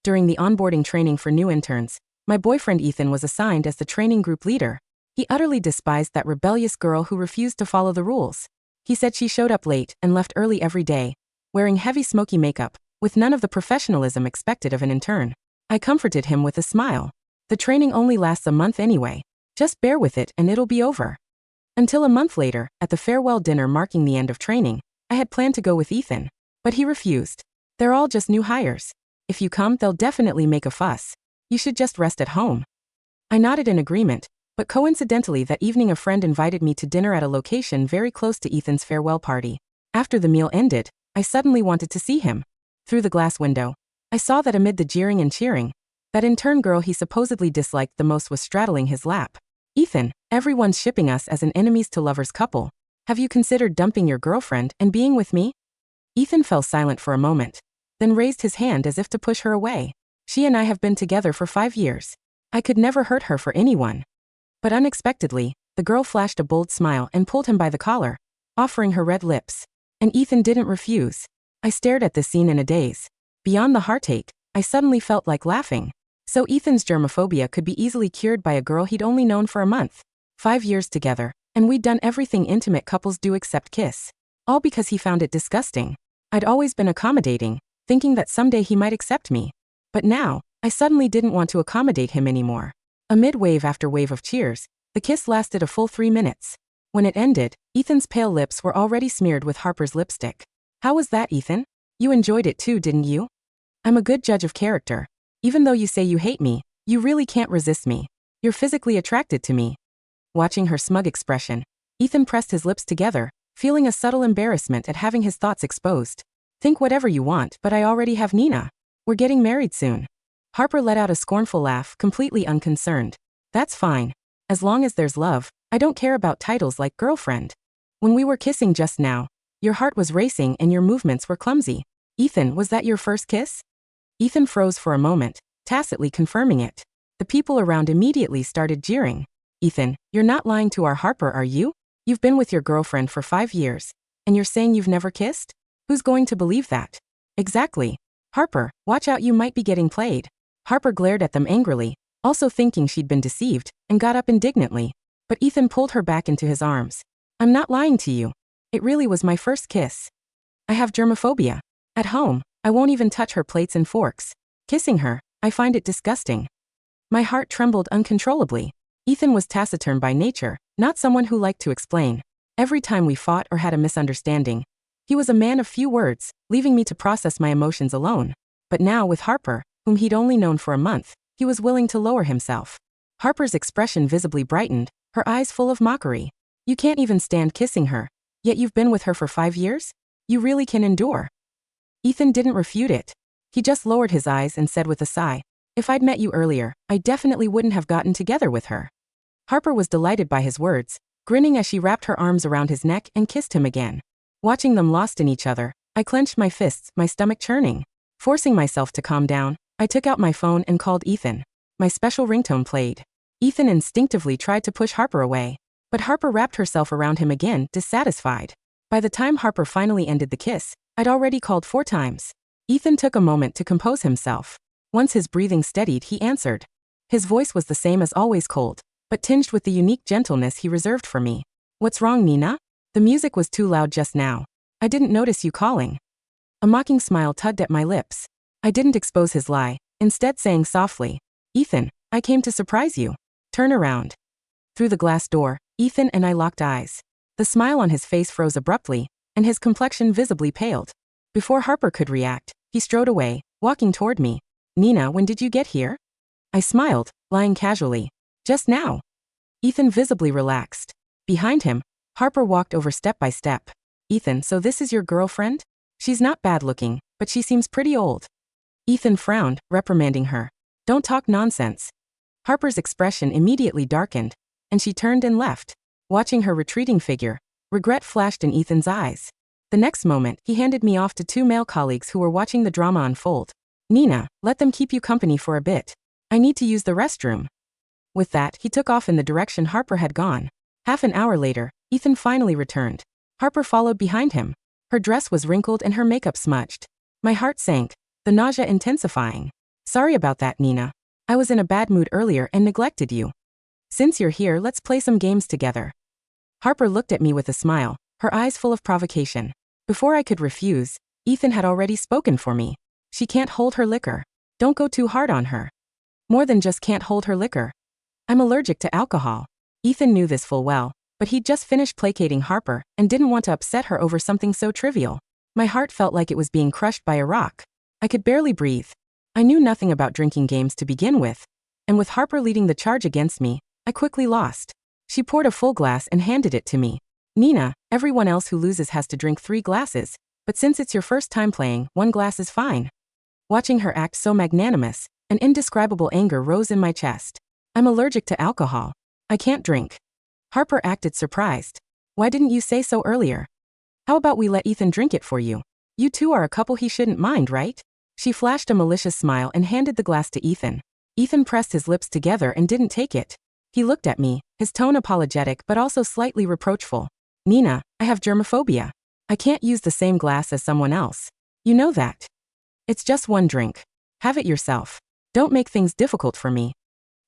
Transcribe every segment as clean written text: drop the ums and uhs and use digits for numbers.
During the onboarding training for new interns, my boyfriend Ethan was assigned as the training group leader. He utterly despised that rebellious girl who refused to follow the rules. He said she showed up late and left early every day, wearing heavy smoky makeup, with none of the professionalism expected of an intern. I comforted him with a smile. The training only lasts a month anyway. Just bear with it and it'll be over. Until a month later, at the farewell dinner marking the end of training, I had planned to go with Ethan. But he refused. They're all just new hires. If you come, they'll definitely make a fuss. You should just rest at home. I nodded in agreement, but coincidentally that evening a friend invited me to dinner at a location very close to Ethan's farewell party. After the meal ended, I suddenly wanted to see him. Through the glass window, I saw that amid the jeering and cheering, that intern girl he supposedly disliked the most was straddling his lap. Ethan, everyone's shipping us as an enemies to lovers couple. Have you considered dumping your girlfriend and being with me? Ethan fell silent for a moment, then raised his hand as if to push her away. She and I have been together for 5 years. I could never hurt her for anyone. But unexpectedly, the girl flashed a bold smile and pulled him by the collar, offering her red lips. And Ethan didn't refuse. I stared at this scene in a daze. Beyond the heartache, I suddenly felt like laughing. So Ethan's germophobia could be easily cured by a girl he'd only known for a month. 5 years together, and we'd done everything intimate couples do except kiss. All because he found it disgusting. I'd always been accommodating, thinking that someday he might accept me. But now, I suddenly didn't want to accommodate him anymore. Amid wave after wave of cheers, the kiss lasted a full 3 minutes. When it ended, Ethan's pale lips were already smeared with Harper's lipstick. How was that, Ethan? You enjoyed it too, didn't you? I'm a good judge of character. Even though you say you hate me, you really can't resist me. You're physically attracted to me. Watching her smug expression, Ethan pressed his lips together, feeling a subtle embarrassment at having his thoughts exposed. Think whatever you want, but I already have Nina. We're getting married soon. Harper let out a scornful laugh, completely unconcerned. That's fine. As long as there's love, I don't care about titles like girlfriend. When we were kissing just now, your heart was racing and your movements were clumsy. Ethan, was that your first kiss? Ethan froze for a moment, tacitly confirming it. The people around immediately started jeering. Ethan, you're not lying to our Harper, are you? You've been with your girlfriend for 5 years, and you're saying you've never kissed? Who's going to believe that? Exactly. Harper, watch out, you might be getting played. Harper glared at them angrily, also thinking she'd been deceived, and got up indignantly. But Ethan pulled her back into his arms. I'm not lying to you. It really was my first kiss. I have germophobia. At home, I won't even touch her plates and forks. Kissing her, I find it disgusting. My heart trembled uncontrollably. Ethan was taciturn by nature, not someone who liked to explain. Every time we fought or had a misunderstanding, he was a man of few words, leaving me to process my emotions alone. But now with Harper, whom he'd only known for a month, he was willing to lower himself. Harper's expression visibly brightened, her eyes full of mockery. You can't even stand kissing her, yet you've been with her for 5 years? You really can endure. Ethan didn't refute it. He just lowered his eyes and said with a sigh, if I'd met you earlier, I definitely wouldn't have gotten together with her. Harper was delighted by his words, grinning as she wrapped her arms around his neck and kissed him again. Watching them lost in each other, I clenched my fists, my stomach churning. Forcing myself to calm down, I took out my phone and called Ethan. My special ringtone played. Ethan instinctively tried to push Harper away, but Harper wrapped herself around him again, dissatisfied. By the time Harper finally ended the kiss, I'd already called 4 times. Ethan took a moment to compose himself. Once his breathing steadied, he answered. His voice was the same as always, cold, but tinged with the unique gentleness he reserved for me. What's wrong, Nina? The music was too loud just now. I didn't notice you calling. A mocking smile tugged at my lips. I didn't expose his lie, instead saying softly, Ethan, I came to surprise you. Turn around. Through the glass door, Ethan and I locked eyes. The smile on his face froze abruptly, and his complexion visibly paled. Before Harper could react, he strode away, walking toward me. Nina, when did you get here? I smiled, lying casually. Just now. Ethan visibly relaxed. Behind him, Harper walked over step by step. Ethan, so this is your girlfriend? She's not bad looking, but she seems pretty old. Ethan frowned, reprimanding her. Don't talk nonsense. Harper's expression immediately darkened, and she turned and left. Watching her retreating figure, regret flashed in Ethan's eyes. The next moment, he handed me off to 2 male colleagues who were watching the drama unfold. Nina, let them keep you company for a bit. I need to use the restroom. With that, he took off in the direction Harper had gone. Half an hour later, Ethan finally returned. Harper followed behind him. Her dress was wrinkled and her makeup smudged. My heart sank, the nausea intensifying. Sorry about that, Nina. I was in a bad mood earlier and neglected you. Since you're here, let's play some games together. Harper looked at me with a smile, her eyes full of provocation. Before I could refuse, Ethan had already spoken for me. She can't hold her liquor. Don't go too hard on her. More than just can't hold her liquor. I'm allergic to alcohol. Ethan knew this full well, but he'd just finished placating Harper and didn't want to upset her over something so trivial. My heart felt like it was being crushed by a rock. I could barely breathe. I knew nothing about drinking games to begin with, and with Harper leading the charge against me, I quickly lost. She poured a full glass and handed it to me. Nina, everyone else who loses has to drink 3 glasses, but since it's your first time playing, 1 glass is fine. Watching her act so magnanimous, an indescribable anger rose in my chest. I'm allergic to alcohol. I can't drink. Harper acted surprised. Why didn't you say so earlier? How about we let Ethan drink it for you? You two are a couple he shouldn't mind, right? She flashed a malicious smile and handed the glass to Ethan. Ethan pressed his lips together and didn't take it. He looked at me, his tone apologetic but also slightly reproachful. Nina, I have germophobia. I can't use the same glass as someone else. You know that. It's just 1 drink. Have it yourself. Don't make things difficult for me.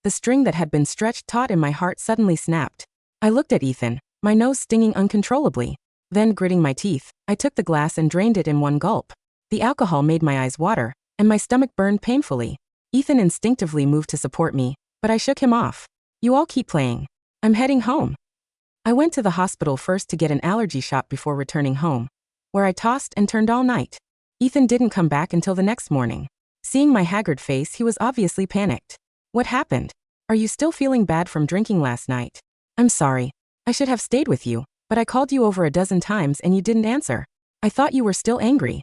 The string that had been stretched taut in my heart suddenly snapped. I looked at Ethan, my nose stinging uncontrollably. Then, gritting my teeth, I took the glass and drained it in 1 gulp. The alcohol made my eyes water, and my stomach burned painfully. Ethan instinctively moved to support me, but I shook him off. You all keep playing. I'm heading home. I went to the hospital first to get an allergy shot before returning home, where I tossed and turned all night. Ethan didn't come back until the next morning. Seeing my haggard face, he was obviously panicked. What happened? Are you still feeling bad from drinking last night? I'm sorry. I should have stayed with you, but I called you over a dozen times and you didn't answer. I thought you were still angry.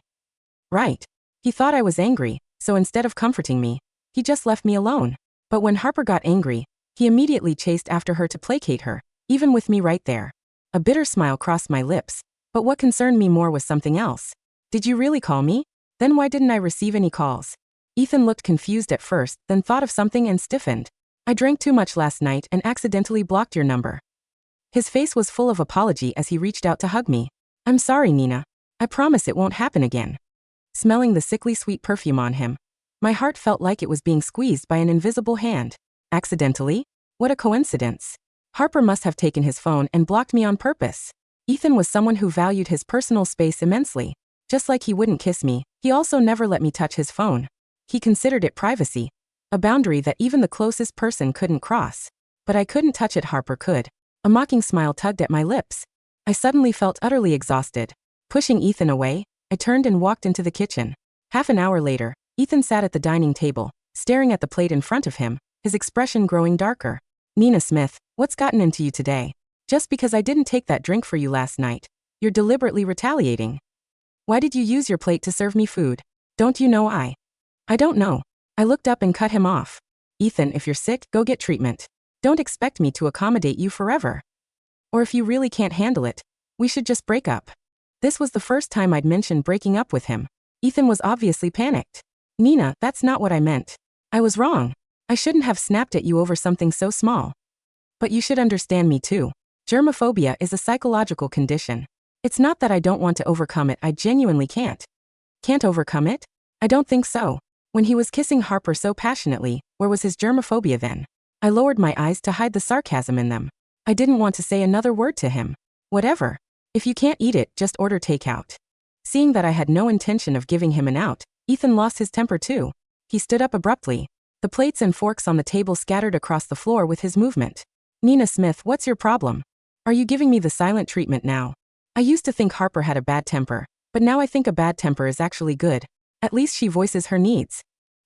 Right. He thought I was angry, so instead of comforting me, he just left me alone. But when Harper got angry, he immediately chased after her to placate her, even with me right there. A bitter smile crossed my lips, but what concerned me more was something else. Did you really call me? Then why didn't I receive any calls? Ethan looked confused at first, then thought of something and stiffened. I drank too much last night and accidentally blocked your number. His face was full of apology as he reached out to hug me. I'm sorry, Nina. I promise it won't happen again. Smelling the sickly sweet perfume on him, my heart felt like it was being squeezed by an invisible hand. Accidentally? What a coincidence. Harper must have taken his phone and blocked me on purpose. Ethan was someone who valued his personal space immensely. Just like he wouldn't kiss me, he also never let me touch his phone. He considered it privacy, a boundary that even the closest person couldn't cross. But I couldn't touch it, Harper could. A mocking smile tugged at my lips. I suddenly felt utterly exhausted. Pushing Ethan away, I turned and walked into the kitchen. Half an hour later, Ethan sat at the dining table, staring at the plate in front of him, his expression growing darker. Nina Smith, what's gotten into you today? Just because I didn't take that drink for you last night, you're deliberately retaliating. Why did you use your plate to serve me food? Don't you know I don't know. I looked up and cut him off. Ethan, if you're sick, go get treatment. Don't expect me to accommodate you forever. Or if you really can't handle it, we should just break up. This was the first time I'd mentioned breaking up with him. Ethan was obviously panicked. Nina, that's not what I meant. I was wrong. I shouldn't have snapped at you over something so small. But you should understand me too. Germophobia is a psychological condition. It's not that I don't want to overcome it, I genuinely can't. Can't overcome it? I don't think so. When he was kissing Harper so passionately, where was his germophobia then? I lowered my eyes to hide the sarcasm in them. I didn't want to say another word to him. Whatever. If you can't eat it, just order takeout. Seeing that I had no intention of giving him an out, Ethan lost his temper too. He stood up abruptly. The plates and forks on the table scattered across the floor with his movement. Nina Smith, what's your problem? Are you giving me the silent treatment now? I used to think Harper had a bad temper, but now I think a bad temper is actually good. At least she voices her needs.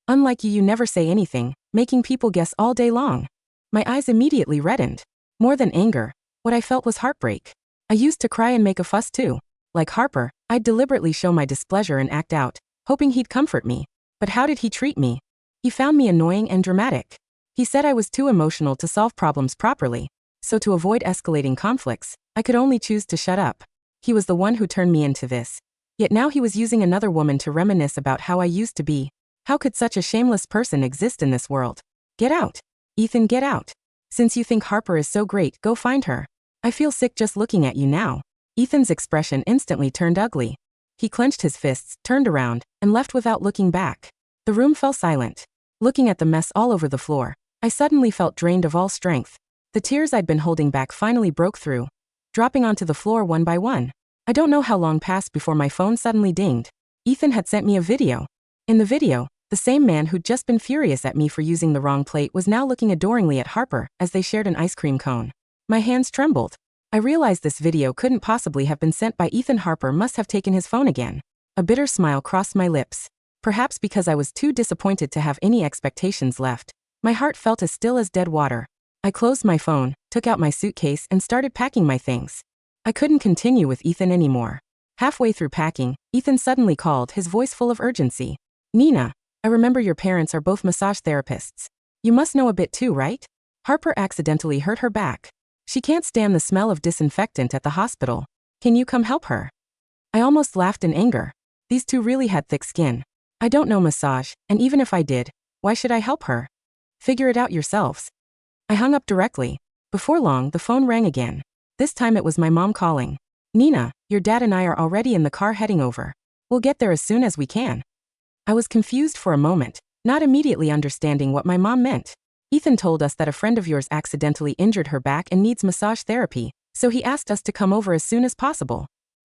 Unlike you never say anything, making people guess all day long. My eyes immediately reddened. More than anger, what I felt was heartbreak. I used to cry and make a fuss too. Like Harper, I'd deliberately show my displeasure and act out, hoping he'd comfort me. But how did he treat me? He found me annoying and dramatic. He said I was too emotional to solve problems properly, so to avoid escalating conflicts, I could only choose to shut up. He was the one who turned me into this. Yet now he was using another woman to reminisce about how I used to be. How could such a shameless person exist in this world? Get out. Ethan, get out. Since you think Harper is so great, go find her. I feel sick just looking at you now. Ethan's expression instantly turned ugly. He clenched his fists, turned around, and left without looking back. The room fell silent. Looking at the mess all over the floor, I suddenly felt drained of all strength. The tears I'd been holding back finally broke through, dropping onto the floor one by one. I don't know how long passed before my phone suddenly dinged. Ethan had sent me a video. In the video, the same man who'd just been furious at me for using the wrong plate was now looking adoringly at Harper as they shared an ice cream cone. My hands trembled. I realized this video couldn't possibly have been sent by Ethan. Harper must have taken his phone again. A bitter smile crossed my lips. Perhaps because I was too disappointed to have any expectations left, my heart felt as still as dead water. I closed my phone, took out my suitcase, and started packing my things. I couldn't continue with Ethan anymore. Halfway through packing, Ethan suddenly called, his voice full of urgency. "Nina, I remember your parents are both massage therapists. You must know a bit too, right?" Harper accidentally hurt her back. She can't stand the smell of disinfectant at the hospital. Can you come help her? I almost laughed in anger. These two really had thick skin. I don't know massage, and even if I did, why should I help her? Figure it out yourselves. I hung up directly. Before long, the phone rang again. This time it was my mom calling. "Nina, your dad and I are already in the car heading over. We'll get there as soon as we can." I was confused for a moment, not immediately understanding what my mom meant. "Ethan told us that a friend of yours accidentally injured her back and needs massage therapy, so he asked us to come over as soon as possible."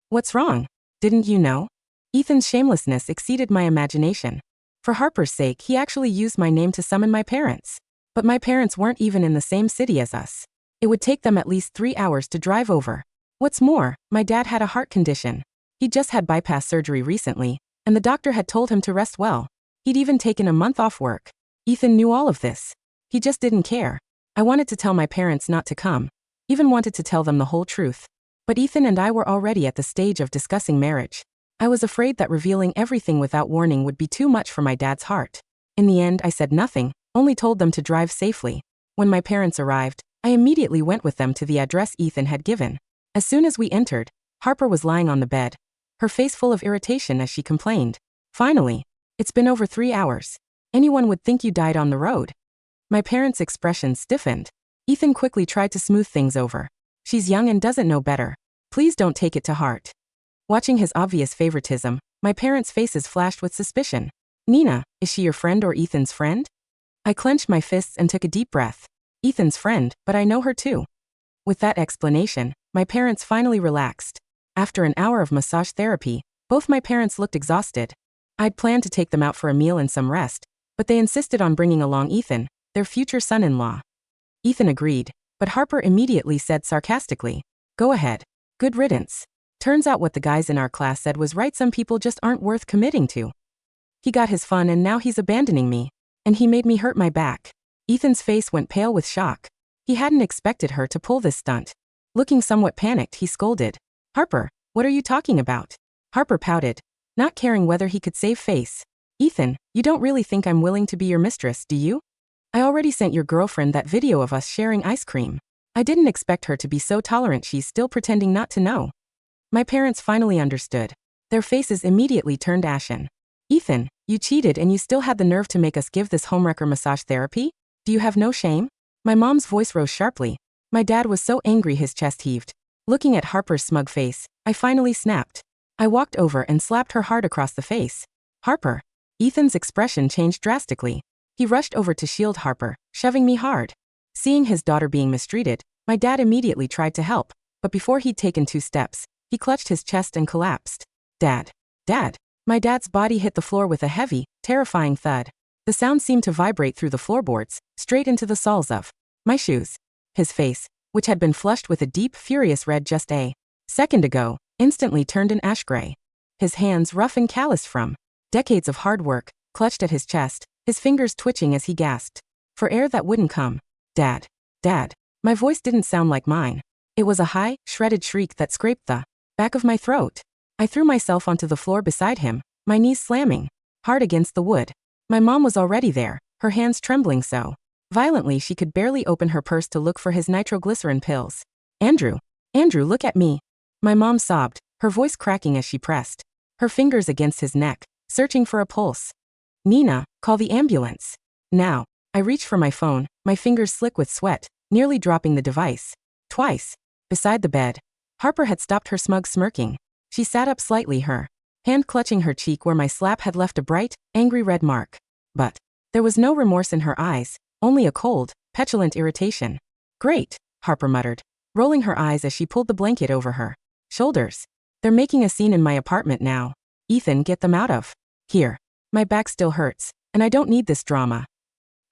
"What's wrong? Didn't you know?" Ethan's shamelessness exceeded my imagination. For Harper's sake, he actually used my name to summon my parents. But my parents weren't even in the same city as us. It would take them at least 3 hours to drive over. What's more, my dad had a heart condition. He'd just had bypass surgery recently, and the doctor had told him to rest well. He'd even taken a month off work. Ethan knew all of this. He just didn't care. I wanted to tell my parents not to come. Even wanted to tell them the whole truth. But Ethan and I were already at the stage of discussing marriage. I was afraid that revealing everything without warning would be too much for my dad's heart. In the end, I said nothing, only told them to drive safely. When my parents arrived, I immediately went with them to the address Ethan had given. As soon as we entered, Harper was lying on the bed, her face full of irritation as she complained. "Finally. It's been over 3 hours. Anyone would think you died on the road." My parents' expression stiffened. Ethan quickly tried to smooth things over. "She's young and doesn't know better. Please don't take it to heart." Watching his obvious favoritism, my parents' faces flashed with suspicion. "Nina, is she your friend or Ethan's friend?" I clenched my fists and took a deep breath. "Ethan's friend, but I know her too." With that explanation, my parents finally relaxed. After an hour of massage therapy, both my parents looked exhausted. I'd planned to take them out for a meal and some rest, but they insisted on bringing along Ethan, their future son-in-law. Ethan agreed, but Harper immediately said sarcastically, "Go ahead. Good riddance. Turns out what the guys in our class said was right, some people just aren't worth committing to. He got his fun and now he's abandoning me. And he made me hurt my back." Ethan's face went pale with shock. He hadn't expected her to pull this stunt. Looking somewhat panicked, he scolded, "Harper, what are you talking about?" Harper pouted, not caring whether he could save face. "Ethan, you don't really think I'm willing to be your mistress, do you? I already sent your girlfriend that video of us sharing ice cream. I didn't expect her to be so tolerant." She's still pretending not to know. My parents finally understood. Their faces immediately turned ashen. "Ethan, you cheated and you still had the nerve to make us give this homewrecker massage therapy? Do you have no shame?" My mom's voice rose sharply. My dad was so angry his chest heaved. Looking at Harper's smug face, I finally snapped. I walked over and slapped her hard across the face. "Harper." Ethan's expression changed drastically. He rushed over to shield Harper, shoving me hard. Seeing his daughter being mistreated, my dad immediately tried to help, but before he'd taken 2 steps, he clutched his chest and collapsed. "Dad. Dad." My dad's body hit the floor with a heavy, terrifying thud. The sound seemed to vibrate through the floorboards, straight into the soles of my shoes. His face, which had been flushed with a deep, furious red just a second ago, instantly turned an ash gray. His hands, rough and calloused from decades of hard work, clutched at his chest, his fingers twitching as he gasped for air that wouldn't come. "Dad. Dad." My voice didn't sound like mine. It was a high, shredded shriek that scraped the back of my throat. I threw myself onto the floor beside him, my knees slamming hard against the wood. My mom was already there, her hands trembling so violently she could barely open her purse to look for his nitroglycerin pills. Andrew, look at me." My mom sobbed, her voice cracking as she pressed her fingers against his neck, searching for a pulse. "Nina, call the ambulance. Now." I reached for my phone, my fingers slick with sweat, nearly dropping the device. Twice. Beside the bed, Harper had stopped her smug smirking. She sat up slightly, her hand clutching her cheek where my slap had left a bright, angry red mark. But There was no remorse in her eyes, only a cold, petulant irritation. Great, Harper muttered, rolling her eyes as she pulled the blanket over her shoulders. They're making a scene in my apartment now. Ethan, get them out of here. My back still hurts, and I don't need this drama.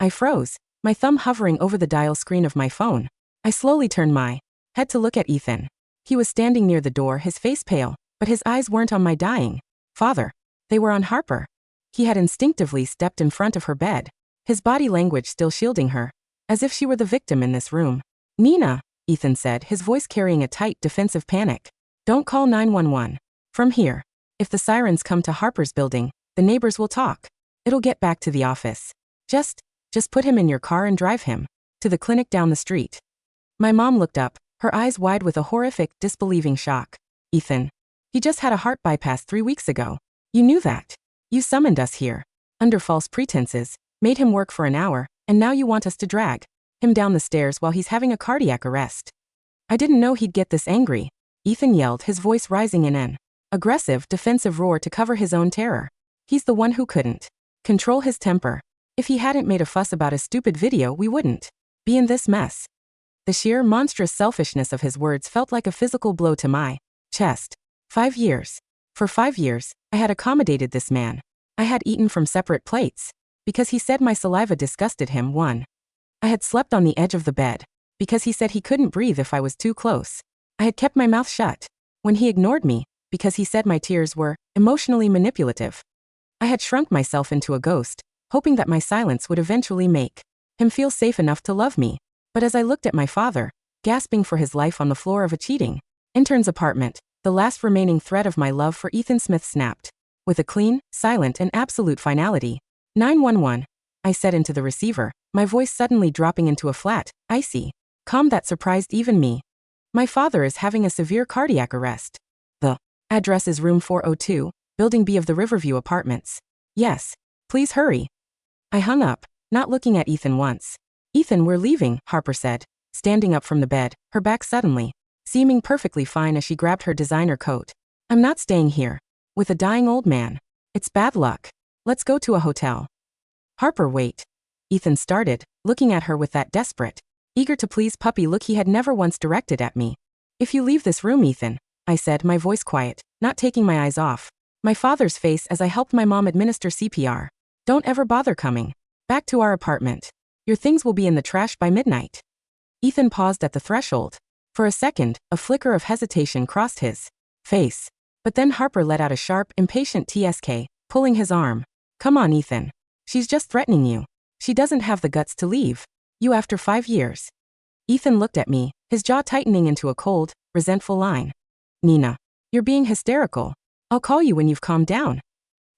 I froze, my thumb hovering over the dial screen of my phone. I slowly turned my head to look at Ethan. He was standing near the door, his face pale, but his eyes weren't on my dying father. They were on Harper. He had instinctively stepped in front of her bed, his body language still shielding her, as if she were the victim in this room. Nina, Ethan said, his voice carrying a tight, defensive panic. Don't call 911. From here. If the sirens come to Harper's building, the neighbors will talk. It'll get back to the office. Just put him in your car and drive him to the clinic down the street. My mom looked up, her eyes wide with a horrific, disbelieving shock. Ethan. He just had a heart bypass 3 weeks ago. You knew that. You summoned us here under false pretenses, made him work for an hour, and now you want us to drag him down the stairs while he's having a cardiac arrest. I didn't know he'd get this angry. Ethan yelled, his voice rising in an aggressive, defensive roar to cover his own terror. He's the one who couldn't control his temper. If he hadn't made a fuss about a stupid video, we wouldn't be in this mess. The sheer, monstrous selfishness of his words felt like a physical blow to my chest. 5 years. For 5 years, I had accommodated this man. I had eaten from separate plates, because he said my saliva disgusted him. 1. I had slept on the edge of the bed, because he said he couldn't breathe if I was too close. I had kept my mouth shut when he ignored me, because he said my tears were emotionally manipulative. I had shrunk myself into a ghost, hoping that my silence would eventually make him feel safe enough to love me. But as I looked at my father, gasping for his life on the floor of a cheating intern's apartment, the last remaining thread of my love for Ethan Smith snapped. With a clean, silent, and absolute finality. 911, I said into the receiver, my voice suddenly dropping into a flat, icy calm that surprised even me. My father is having a severe cardiac arrest. The address is room 402, Building B of the Riverview Apartments. Yes. Please hurry. I hung up, not looking at Ethan once. Ethan, we're leaving, Harper said, standing up from the bed, her back suddenly seeming perfectly fine as she grabbed her designer coat. I'm not staying here with a dying old man. It's bad luck. Let's go to a hotel. Harper, wait. Ethan started, looking at her with that desperate, eager to please puppy look he had never once directed at me. If you leave this room, Ethan, I said, my voice quiet, not taking my eyes off my father's face as I helped my mom administer CPR. Don't ever bother coming back to our apartment. Your things will be in the trash by midnight. Ethan paused at the threshold. For a second, a flicker of hesitation crossed his face. But then Harper let out a sharp, impatient TSK, pulling his arm. Come on, Ethan. She's just threatening you. She doesn't have the guts to leave you after 5 years. Ethan looked at me, his jaw tightening into a cold, resentful line. Nina, you're being hysterical. I'll call you when you've calmed down.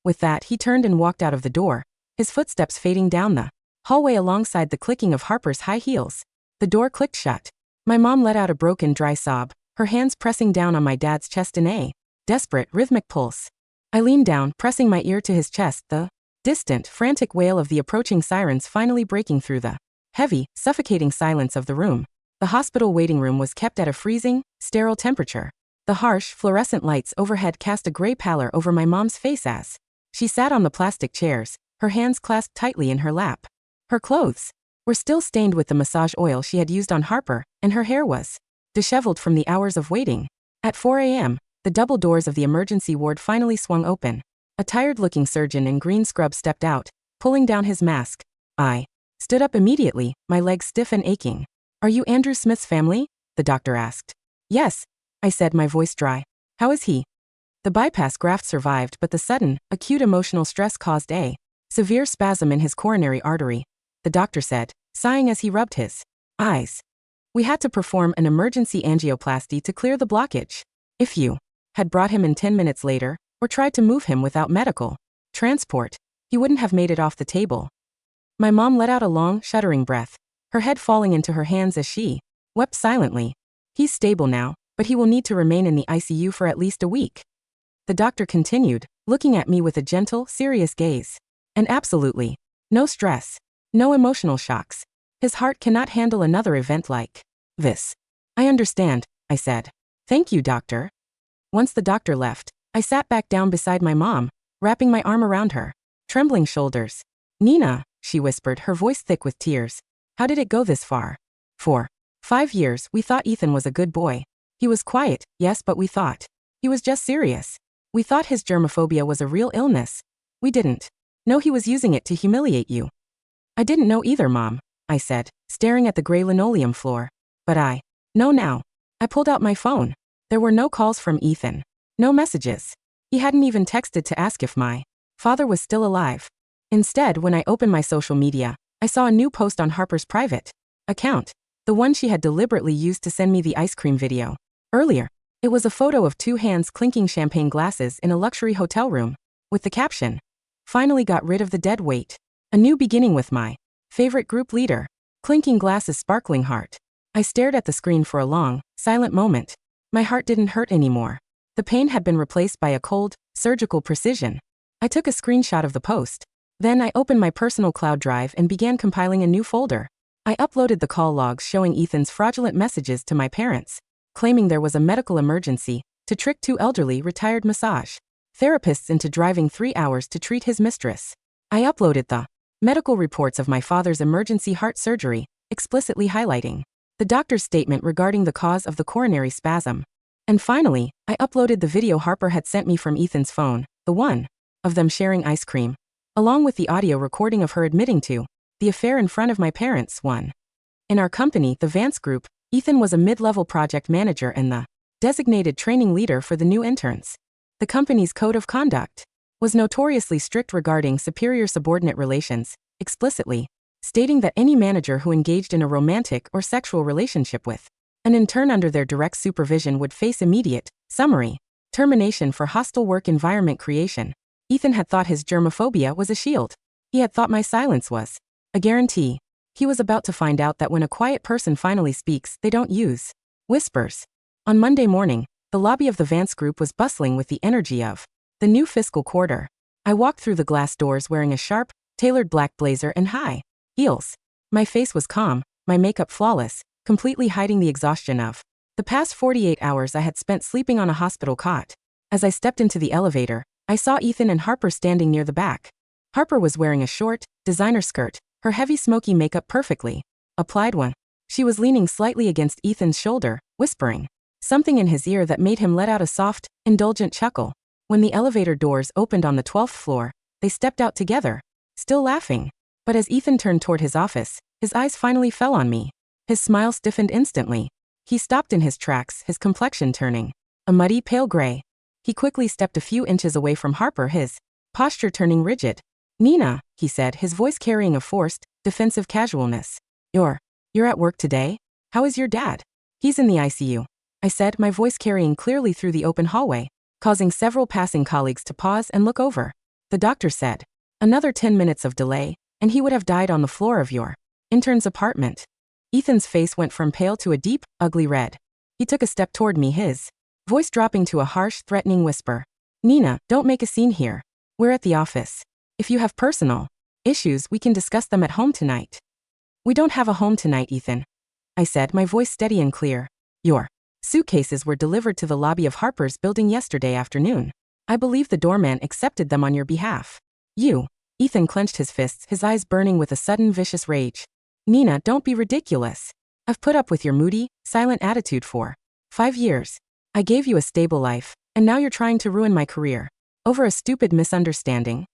With that, he turned and walked out of the door, his footsteps fading down the hallway alongside the clicking of Harper's high heels. The door clicked shut. My mom let out a broken, dry sob, her hands pressing down on my dad's chest in a desperate, rhythmic pulse. I leaned down, pressing my ear to his chest, the distant, frantic wail of the approaching sirens finally breaking through the heavy, suffocating silence of the room. The hospital waiting room was kept at a freezing, sterile temperature. The harsh, fluorescent lights overhead cast a gray pallor over my mom's face as she sat on the plastic chairs, her hands clasped tightly in her lap. Her clothes were still stained with the massage oil she had used on Harper, and her hair was disheveled from the hours of waiting. At 4 a.m., the double doors of the emergency ward finally swung open. A tired-looking surgeon in green scrubs stepped out, pulling down his mask. I stood up immediately, my legs stiff and aching. Are you Andrew Smith's family? The doctor asked. Yes, I said, my voice dry. How is he? The bypass graft survived, but the sudden, acute emotional stress caused a severe spasm in his coronary artery, the doctor said, sighing as he rubbed his eyes. We had to perform an emergency angioplasty to clear the blockage. If you had brought him in 10 minutes later, or tried to move him without medical transport, he wouldn't have made it off the table. My mom let out a long, shuddering breath, her head falling into her hands as she wept silently. He's stable now, but he will need to remain in the ICU for at least a week. The doctor continued, looking at me with a gentle, serious gaze. And absolutely no stress, no emotional shocks. His heart cannot handle another event like this. I understand, I said. Thank you, doctor. Once the doctor left, I sat back down beside my mom, wrapping my arm around her trembling shoulders. Nina, she whispered, her voice thick with tears. How did it go this far? For 5 years, we thought Ethan was a good boy. He was quiet, yes, but we thought he was just serious. We thought his germophobia was a real illness. We didn't know he was using it to humiliate you. I didn't know either, Mom, I said, staring at the gray linoleum floor. But I know now. I pulled out my phone. There were no calls from Ethan. No messages. He hadn't even texted to ask if my father was still alive. Instead, when I opened my social media, I saw a new post on Harper's private account, the one she had deliberately used to send me the ice cream video. Earlier, it was a photo of 2 hands clinking champagne glasses in a luxury hotel room, with the caption, "Finally got rid of the dead weight. A new beginning with my favorite group leader." Clinking glasses, sparkling heart. I stared at the screen for a long, silent moment. My heart didn't hurt anymore. The pain had been replaced by a cold, surgical precision. I took a screenshot of the post. Then I opened my personal cloud drive and began compiling a new folder. I uploaded the call logs showing Ethan's fraudulent messages to my parents, claiming there was a medical emergency, to trick 2 elderly retired massage therapists into driving 3 hours to treat his mistress. I uploaded the medical reports of my father's emergency heart surgery, explicitly highlighting the doctor's statement regarding the cause of the coronary spasm. And finally, I uploaded the video Harper had sent me from Ethan's phone, the one of them sharing ice cream, along with the audio recording of her admitting to the affair in front of my parents. In our company, the Vance Group, Ethan was a mid-level project manager and the designated training leader for the new interns. The company's code of conduct was notoriously strict regarding superior-subordinate relations, explicitly stating that any manager who engaged in a romantic or sexual relationship with an intern under their direct supervision would face immediate, summary, termination for hostile work environment creation. Ethan had thought his germophobia was a shield. He had thought my silence was a guarantee. He was about to find out that when a quiet person finally speaks, they don't use whispers. On Monday morning, the lobby of the Vance Group was bustling with the energy of the new fiscal quarter. I walked through the glass doors wearing a sharp, tailored black blazer and high heels. My face was calm, my makeup flawless, completely hiding the exhaustion of the past 48 hours I had spent sleeping on a hospital cot. As I stepped into the elevator, I saw Ethan and Harper standing near the back. Harper was wearing a short, designer skirt, her heavy smoky makeup perfectly applied one. She was leaning slightly against Ethan's shoulder, whispering something in his ear that made him let out a soft, indulgent chuckle. When the elevator doors opened on the 12th floor, they stepped out together, still laughing. But as Ethan turned toward his office, his eyes finally fell on me. His smile stiffened instantly. He stopped in his tracks, his complexion turning a muddy pale gray. He quickly stepped a few inches away from Harper, his posture turning rigid. "Nina," he said, his voice carrying a forced, defensive casualness. You're at work today? How is your dad?" "He's in the ICU," I said, my voice carrying clearly through the open hallway, causing several passing colleagues to pause and look over. The doctor said, "Another 10 minutes of delay, and he would have died on the floor of your intern's apartment." Ethan's face went from pale to a deep, ugly red. He took a step toward me, his voice dropping to a harsh, threatening whisper. "Nina, don't make a scene here. We're at the office. If you have personal issues, we can discuss them at home tonight." "We don't have a home tonight, Ethan," I said, my voice steady and clear. "Your suitcases were delivered to the lobby of Harper's building yesterday afternoon. I believe the doorman accepted them on your behalf." "You?" Ethan clenched his fists, his eyes burning with a sudden vicious rage. "Nina, don't be ridiculous. I've put up with your moody, silent attitude for 5 years. I gave you a stable life, and now you're trying to ruin my career over a stupid misunderstanding."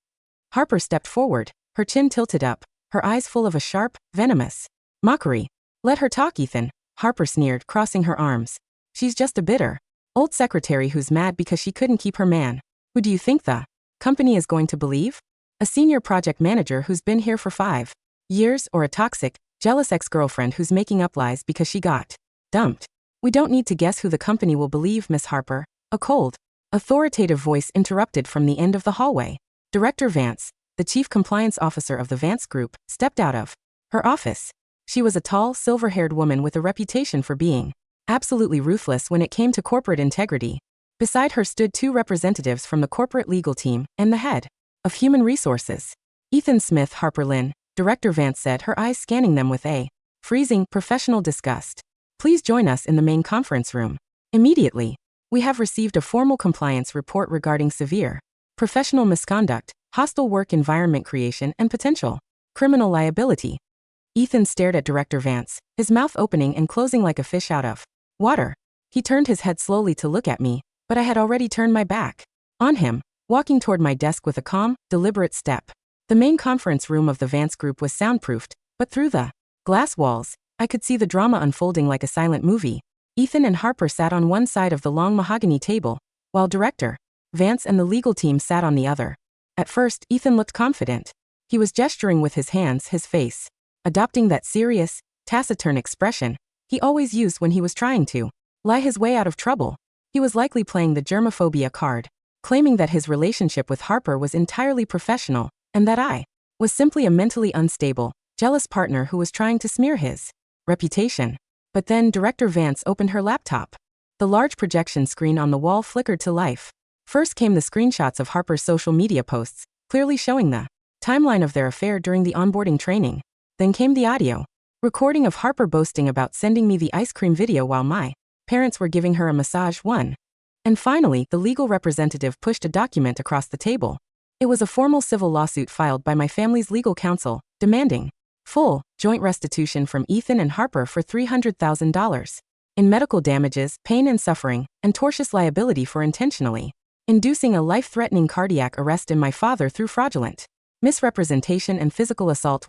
Harper stepped forward, her chin tilted up, her eyes full of a sharp, venomous mockery. "Let her talk, Ethan," Harper sneered, crossing her arms. "She's just a bitter old secretary who's mad because she couldn't keep her man. Who do you think the company is going to believe? A senior project manager who's been here for 5 years, or a toxic, jealous ex-girlfriend who's making up lies because she got dumped? We don't need to guess who the company will believe, Miss Harper." A cold, authoritative voice interrupted from the end of the hallway. Director Vance, the chief compliance officer of the Vance Group, stepped out of her office. She was a tall, silver-haired woman with a reputation for being absolutely ruthless when it came to corporate integrity. Beside her stood 2 representatives from the corporate legal team and the head of human resources. "Ethan Smith, Harper Lynn," Director Vance said, her eyes scanning them with a freezing, professional disgust. "Please join us in the main conference room immediately. We have received a formal compliance report regarding severe professional misconduct, hostile work environment creation, and potential Criminal liability. Ethan stared at Director Vance, his mouth opening and closing like a fish out of water. He turned his head slowly to look at me, but I had already turned my back on him, walking toward my desk with a calm, deliberate step. The main conference room of the Vance group was soundproofed, but through the glass walls, I could see the drama unfolding like a silent movie. Ethan and Harper sat on one side of the long mahogany table, while Director Vance and the legal team sat on the other. At first, Ethan looked confident. He was gesturing with his hands, his face adopting that serious, taciturn expression he always used when he was trying to lie his way out of trouble. He was likely playing the germophobia card, claiming that his relationship with Harper was entirely professional, and that I was simply a mentally unstable, jealous partner who was trying to smear his reputation. But then Director Vance opened her laptop. The large projection screen on the wall flickered to life. First came the screenshots of Harper's social media posts, clearly showing the timeline of their affair during the onboarding training. Then came the audio recording of Harper boasting about sending me the ice cream video while my parents were giving her a massage. And finally, the legal representative pushed a document across the table. It was a formal civil lawsuit filed by my family's legal counsel, demanding full, joint restitution from Ethan and Harper for $300,000 in medical damages, pain and suffering, and tortious liability for intentionally inducing a life-threatening cardiac arrest in my father through fraudulent misrepresentation and physical assault.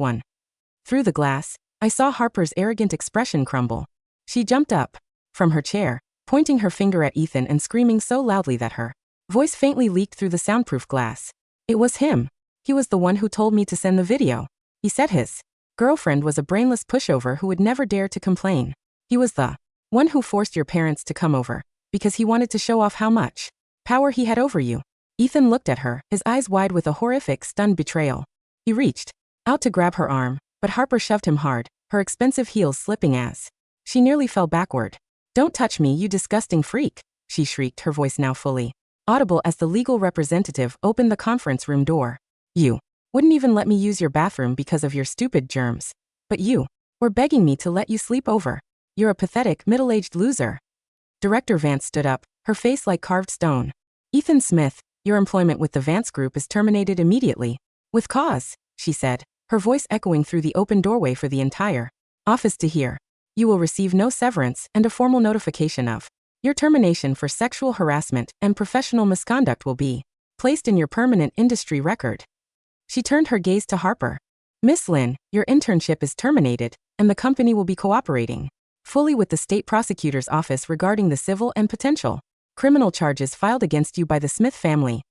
Through the glass, I saw Harper's arrogant expression crumble. She jumped up from her chair, pointing her finger at Ethan and screaming so loudly that her voice faintly leaked through the soundproof glass. It was him. He was the one who told me to send the video. He said his girlfriend was a brainless pushover who would never dare to complain. He was the one who forced your parents to come over, because he wanted to show off how much power he had over you. Ethan looked at her, his eyes wide with a horrific, stunned betrayal. He reached out to grab her arm, but Harper shoved him hard, her expensive heels slipping as she nearly fell backward. "Don't touch me, you disgusting freak," she shrieked, her voice now fully audible as the legal representative opened the conference room door. "You wouldn't even let me use your bathroom because of your stupid germs. But you were begging me to let you sleep over. You're a pathetic, middle-aged loser." Director Vance stood up, her face like carved stone. "Ethan Smith, your employment with the Vance Group is terminated immediately. With cause," she said, her voice echoing through the open doorway for the entire office to hear. "You will receive no severance, and a formal notification of your termination for sexual harassment and professional misconduct will be placed in your permanent industry record." She turned her gaze to Harper. "Miss Lynn, your internship is terminated, and the company will be cooperating fully with the state prosecutor's office regarding the civil and potential criminal charges filed against you by the Smith family."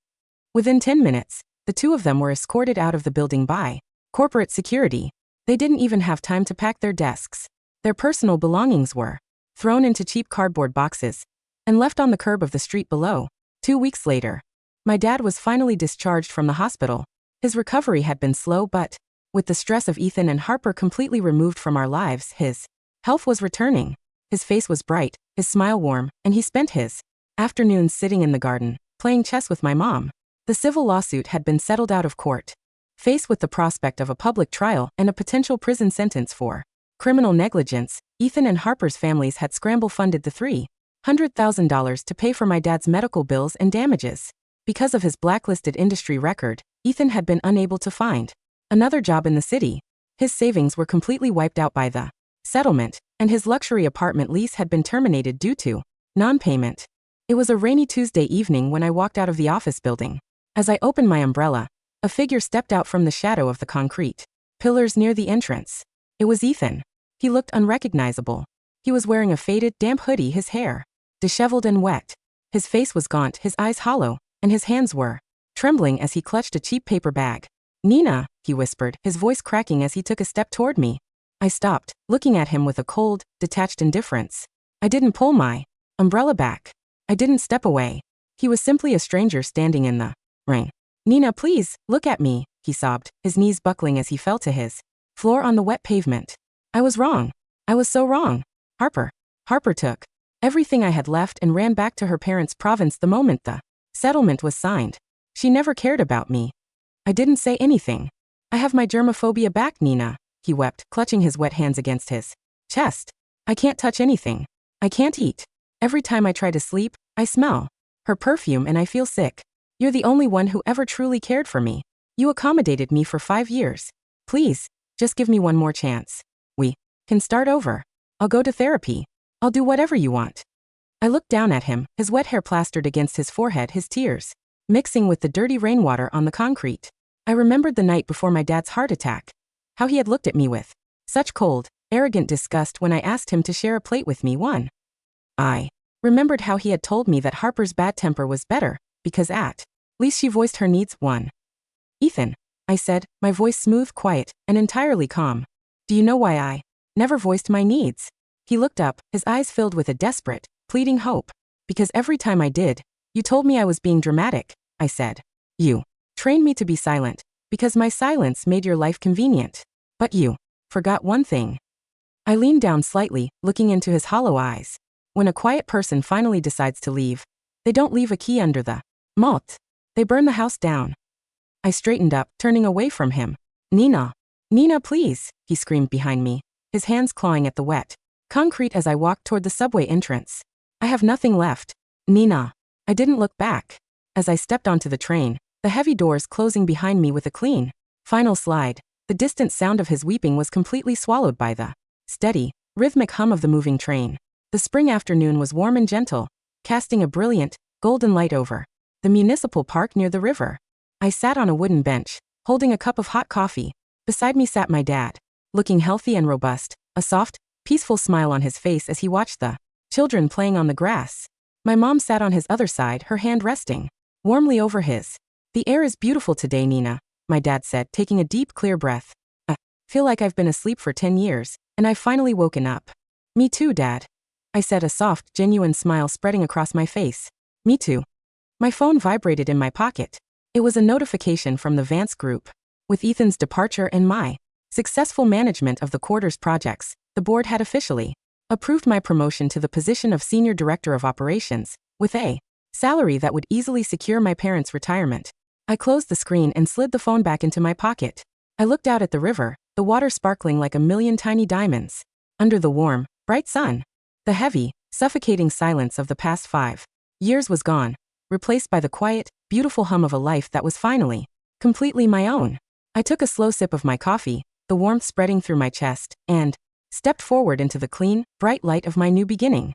Within 10 minutes, the two of them were escorted out of the building by corporate security. They didn't even have time to pack their desks. Their personal belongings were thrown into cheap cardboard boxes and left on the curb of the street below. 2 weeks later, my dad was finally discharged from the hospital. His recovery had been slow, but with the stress of Ethan and Harper completely removed from our lives, his health was returning. His face was bright, his smile warm, and he spent his afternoons sitting in the garden, playing chess with my mom. The civil lawsuit had been settled out of court. Faced with the prospect of a public trial and a potential prison sentence for criminal negligence, Ethan and Harper's families had scramble-funded the $300,000 to pay for my dad's medical bills and damages. Because of his blacklisted industry record, Ethan had been unable to find another job in the city. His savings were completely wiped out by the settlement, and his luxury apartment lease had been terminated due to non-payment. It was a rainy Tuesday evening when I walked out of the office building. As I opened my umbrella, a figure stepped out from the shadow of the concrete pillars near the entrance. It was Ethan. He looked unrecognizable. He was wearing a faded, damp hoodie, his hair disheveled and wet. His face was gaunt, his eyes hollow, and his hands were trembling as he clutched a cheap paper bag. "Nina," he whispered, his voice cracking as he took a step toward me. I stopped, looking at him with a cold, detached indifference. I didn't pull my umbrella back. I didn't step away. He was simply a stranger standing in the rain. "Nina, please, look at me," he sobbed, his knees buckling as he fell to his floor on the wet pavement. I was wrong. I was so wrong. Harper took everything I had left and ran back to her parents' province the moment the settlement was signed. She never cared about me. I didn't say anything. "I have my germophobia back, Nina," he wept, clutching his wet hands against his chest. "I can't touch anything. I can't eat. Every time I try to sleep, I smell her perfume and I feel sick. You're the only one who ever truly cared for me. You accommodated me for 5 years. Please, just give me one more chance. We can start over. I'll go to therapy. I'll do whatever you want. I looked down at him, his wet hair plastered against his forehead, his tears mixing with the dirty rainwater on the concrete. I remembered the night before my dad's heart attack. How he had looked at me with such cold, arrogant disgust when I asked him to share a plate with me. I remembered how he had told me that Harper's bad temper was better, because at least she voiced her needs. Ethan, I said, my voice smooth, quiet, and entirely calm. Do you know why I never voiced my needs? He looked up, his eyes filled with a desperate, pleading hope. Because every time I did, you told me I was being dramatic, I said. You trained me to be silent, because my silence made your life convenient. But you forgot one thing. I leaned down slightly, looking into his hollow eyes. When a quiet person finally decides to leave, they don't leave a key under the malt. They burn the house down. I straightened up, turning away from him. Nina, please, he screamed behind me, his hands clawing at the wet concrete as I walked toward the subway entrance. I have nothing left. Nina. I didn't look back. As I stepped onto the train, the heavy doors closing behind me with a clean final slide, the distant sound of his weeping was completely swallowed by the steady, rhythmic hum of the moving train. The spring afternoon was warm and gentle, casting a brilliant, golden light over the municipal park near the river. I sat on a wooden bench, holding a cup of hot coffee. Beside me sat my dad, looking healthy and robust, a soft, peaceful smile on his face as he watched the children playing on the grass. My mom sat on his other side, her hand resting warmly over his. The air is beautiful today, Nina, my dad said, taking a deep, clear breath. I feel like I've been asleep for 10 years, and I've finally woken up. Me too, Dad, I said, a soft, genuine smile spreading across my face. Me too. My phone vibrated in my pocket. It was a notification from the Vance Group. With Ethan's departure and my successful management of the quarters projects, the board had officially approved my promotion to the position of Senior Director of Operations, with a salary that would easily secure my parents' retirement. I closed the screen and slid the phone back into my pocket. I looked out at the river, the water sparkling like a million tiny diamonds under the warm, bright sun. The heavy, suffocating silence of the past 5 years was gone, replaced by the quiet, beautiful hum of a life that was finally completely my own. I took a slow sip of my coffee, the warmth spreading through my chest, and stepped forward into the clean, bright light of my new beginning.